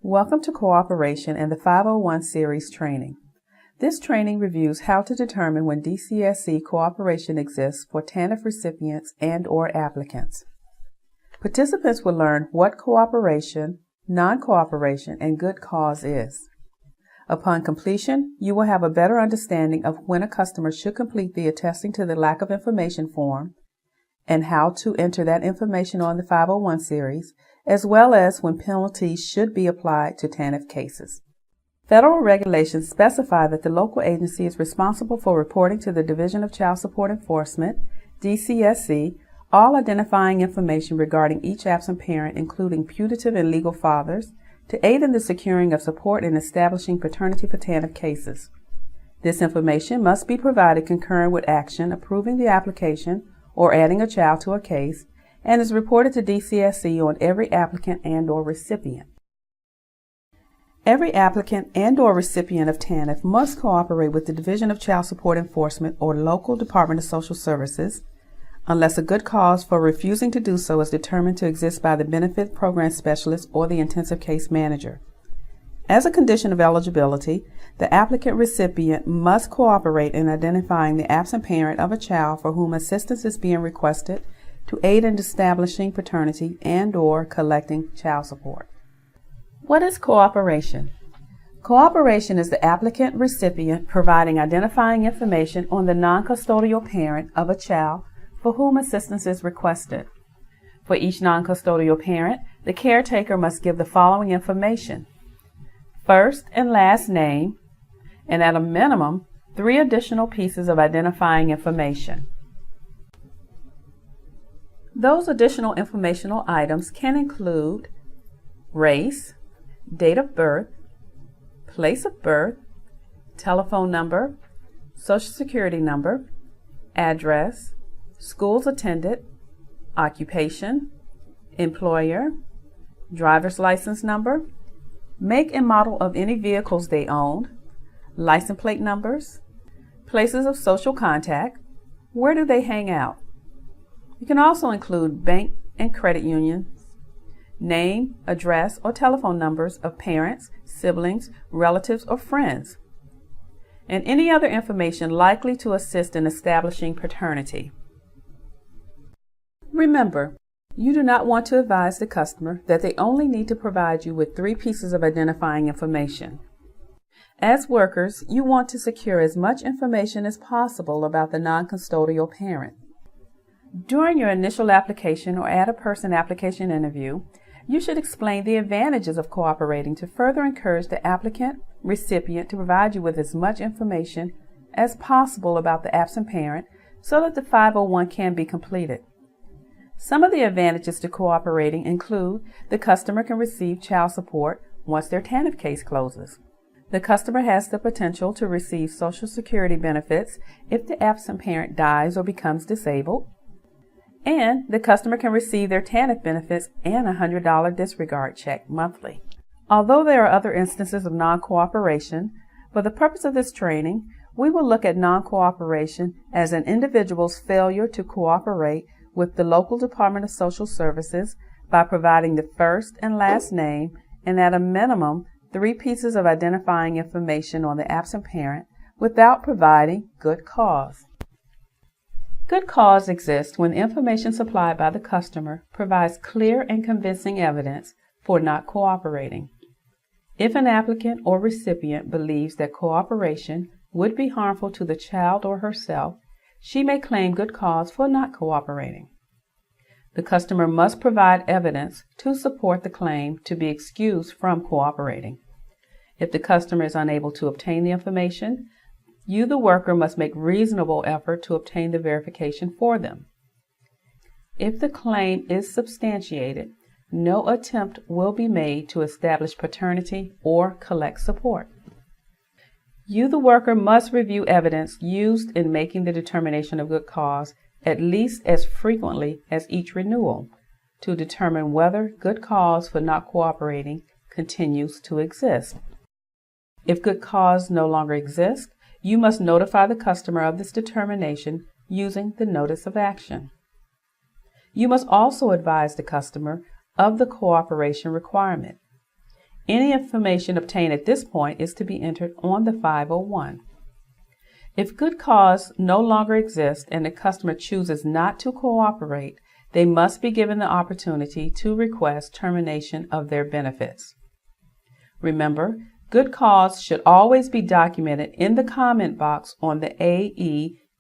Welcome to Cooperation and the 501 Series training. This training reviews how to determine when DCSC cooperation exists for TANF recipients and/or applicants. Participants will learn what cooperation, non-cooperation, and good cause is. Upon completion, you will have a better understanding of when a customer should complete the attesting to the lack of information form and how to enter that information on the 501 series, as well as when penalties should be applied to TANF cases. Federal regulations specify that the local agency is responsible for reporting to the Division of Child Support Enforcement, DCSC, all identifying information regarding each absent parent, including putative and legal fathers, to aid in the securing of support in establishing paternity for TANF cases. This information must be provided concurrent with action approving the application or adding a child to a case, and is reported to DCSC on every applicant and/or recipient. Every applicant and/or recipient of TANF must cooperate with the Division of Child Support Enforcement or local Department of Social Services unless a good cause for refusing to do so is determined to exist by the Benefit Program Specialist or the Intensive Case Manager. As a condition of eligibility, the applicant recipient must cooperate in identifying the absent parent of a child for whom assistance is being requested to aid in establishing paternity and/or collecting child support. What is cooperation? Cooperation is the applicant recipient providing identifying information on the non-custodial parent of a child for whom assistance is requested. For each non-custodial parent, the caretaker must give the following information: first and last name, and at a minimum, 3 additional pieces of identifying information. Those additional informational items can include race, date of birth, place of birth, telephone number, social security number, address, schools attended, occupation, employer, driver's license number, make and model of any vehicles they owned, license plate numbers, places of social contact, where do they hang out. You can also include bank and credit unions, name, address, or telephone numbers of parents, siblings, relatives, or friends, and any other information likely to assist in establishing paternity. Remember, you do not want to advise the customer that they only need to provide you with 3 pieces of identifying information. As workers, you want to secure as much information as possible about the non-custodial parent. During your initial application or add-a-person application interview, you should explain the advantages of cooperating to further encourage the applicant recipient to provide you with as much information as possible about the absent parent so that the 501 can be completed. Some of the advantages to cooperating include the customer can receive child support once their TANF case closes. The customer has the potential to receive Social Security benefits if the absent parent dies or becomes disabled. And the customer can receive their TANF benefits and a $100 disregard check monthly. Although there are other instances of non-cooperation, for the purpose of this training, we will look at non-cooperation as an individual's failure to cooperate with the local Department of Social Services by providing the first and last name and at a minimum 3 pieces of identifying information on the absent parent without providing good cause. Good cause exists when the information supplied by the customer provides clear and convincing evidence for not cooperating. If an applicant or recipient believes that cooperation would be harmful to the child or herself, she may claim good cause for not cooperating. The customer must provide evidence to support the claim to be excused from cooperating. If the customer is unable to obtain the information, you, the worker, must make reasonable effort to obtain the verification for them. If the claim is substantiated, no attempt will be made to establish paternity or collect support. You, the worker, must review evidence used in making the determination of good cause at least as frequently as each renewal to determine whether good cause for not cooperating continues to exist. If good cause no longer exists, you must notify the customer of this determination using the notice of action. You must also advise the customer of the cooperation requirement. Any information obtained at this point is to be entered on the 501. If good cause no longer exists and the customer chooses not to cooperate, they must be given the opportunity to request termination of their benefits. Remember, good cause should always be documented in the comment box on the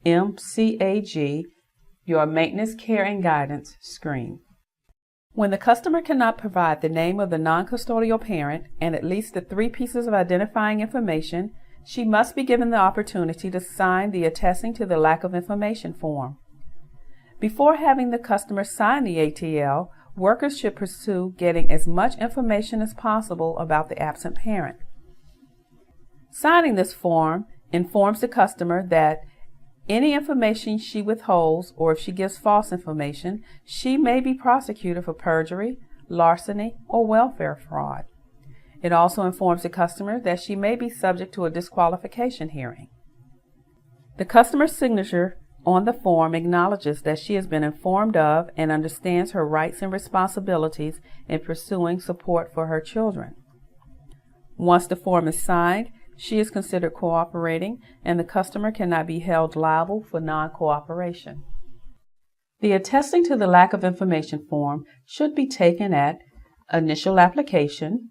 AEMCAG, your Maintenance, Care, and Guidance screen. When the customer cannot provide the name of the non-custodial parent and at least the 3 pieces of identifying information, she must be given the opportunity to sign the attesting to the lack of information form. Before having the customer sign the ATL, workers should pursue getting as much information as possible about the absent parent. Signing this form informs the customer that any information she withholds, or if she gives false information, she may be prosecuted for perjury, larceny, or welfare fraud. It also informs the customer that she may be subject to a disqualification hearing. The customer's signature on the form acknowledges that she has been informed of and understands her rights and responsibilities in pursuing support for her children. Once the form is signed, she is considered cooperating, and the customer cannot be held liable for non-cooperation. The attesting to the lack of information form should be taken at initial application,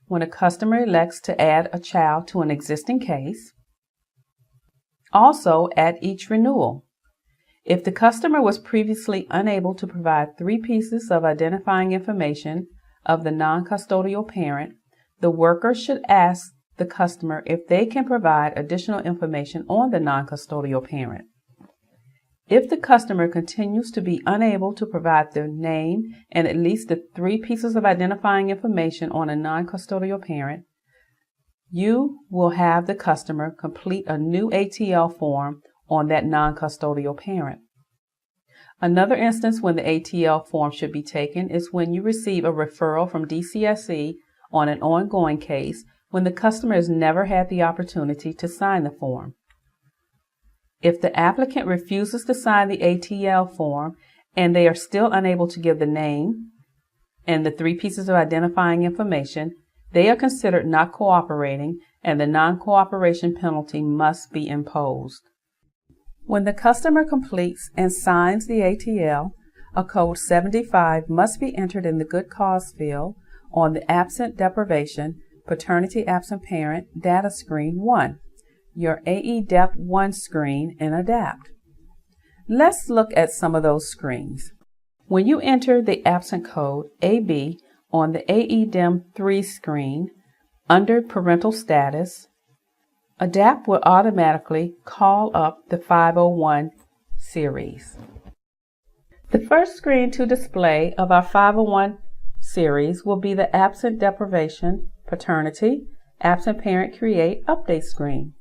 when a customer elects to add a child to an existing case, also at each renewal. If the customer was previously unable to provide 3 pieces of identifying information of the non-custodial parent, the worker should ask the customer if they can provide additional information on the non-custodial parent. If the customer continues to be unable to provide their name and at least the 3 pieces of identifying information on a non-custodial parent, you will have the customer complete a new ATL form on that non-custodial parent. Another instance when the ATL form should be taken is when you receive a referral from DCSE on an ongoing case when the customer has never had the opportunity to sign the form. If the applicant refuses to sign the ATL form and they are still unable to give the name and the 3 pieces of identifying information, they are considered not cooperating, and the non-cooperation penalty must be imposed. When the customer completes and signs the ATL, a code 75 must be entered in the good cause field on the absent deprivation paternity absent parent data screen 1, your AEDEP 1 screen in ADAPT. Let's look at some of those screens. When you enter the absent code AB on the AEDEM 3 screen under parental status, ADAPT will automatically call up the 501 series. The first screen to display of our 501 series will be the absent deprivation paternity absent parent create update screen.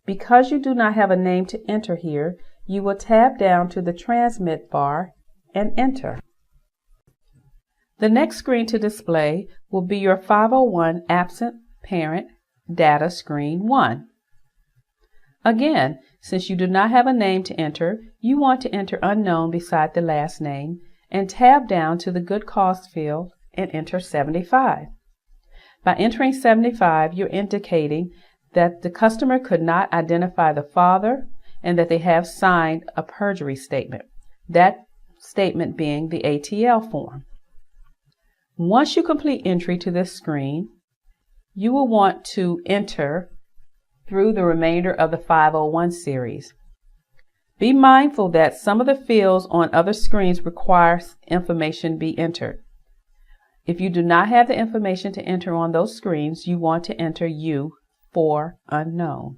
Because you do not have a name to enter here, you will tab down to the transmit bar and enter. The next screen to display will be your 501 absent parent data screen 1. Again, since you do not have a name to enter, you want to enter unknown beside the last name and tab down to the good cause field and enter 75. By entering 75, you're indicating that the customer could not identify the father and that they have signed a perjury statement, that statement being the ATL form. Once you complete entry to this screen, you will want to enter through the remainder of the 501 series. Be mindful that some of the fields on other screens require information be entered. If you do not have the information to enter on those screens, you want to enter U for unknown.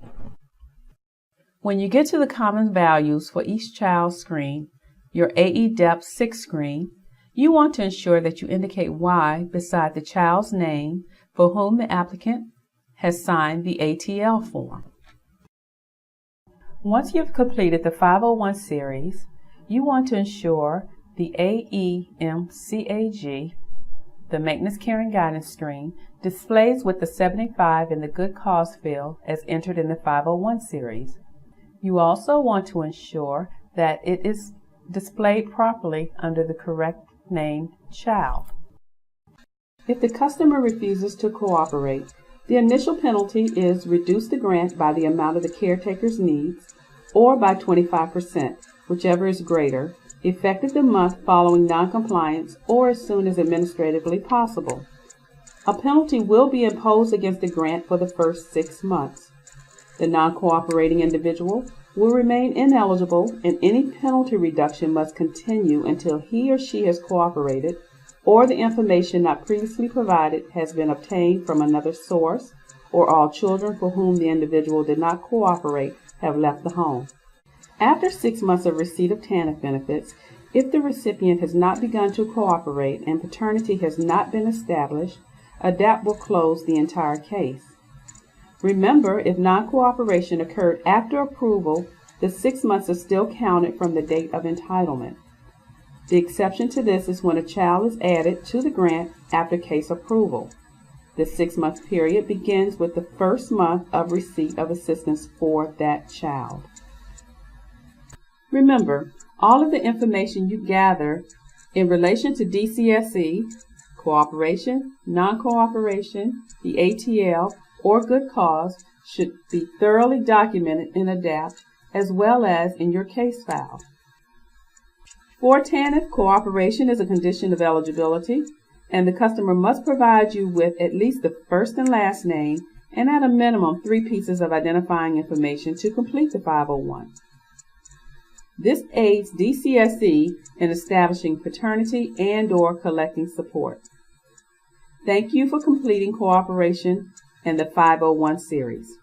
When you get to the common values for each child screen, your AEDEP 6 screen, you want to ensure that you indicate Y beside the child's name for whom the applicant has signed the ATL form. Once you've completed the 501 series, you want to ensure the AEMCAG, the Maintenance, Care, and Guidance screen, displays with the 75 in the good cause field as entered in the 501 series. You also want to ensure that it is displayed properly under the correct named child. If the customer refuses to cooperate, the initial penalty is reduce the grant by the amount of the caretaker's needs or by 25%, whichever is greater, effective the month following noncompliance or as soon as administratively possible. A penalty will be imposed against the grant for the first 6 months. The non-cooperating individual will remain ineligible, and any penalty reduction must continue until he or she has cooperated or the information not previously provided has been obtained from another source, or all children for whom the individual did not cooperate have left the home. After 6 months of receipt of TANF benefits, if the recipient has not begun to cooperate and paternity has not been established, ADAPT will close the entire case. Remember, if non-cooperation occurred after approval, the 6 months are still counted from the date of entitlement. The exception to this is when a child is added to the grant after case approval. The 6-month period begins with the first month of receipt of assistance for that child. Remember, all of the information you gather in relation to DCSE, cooperation, non-cooperation, the ATL, or good cause should be thoroughly documented in ADAPT as well as in your case file. For TANF, cooperation is a condition of eligibility, and the customer must provide you with at least the first and last name and at a minimum 3 pieces of identifying information to complete the 501. This aids DCSE in establishing paternity and/or collecting support. Thank you for completing cooperation and the 501 series.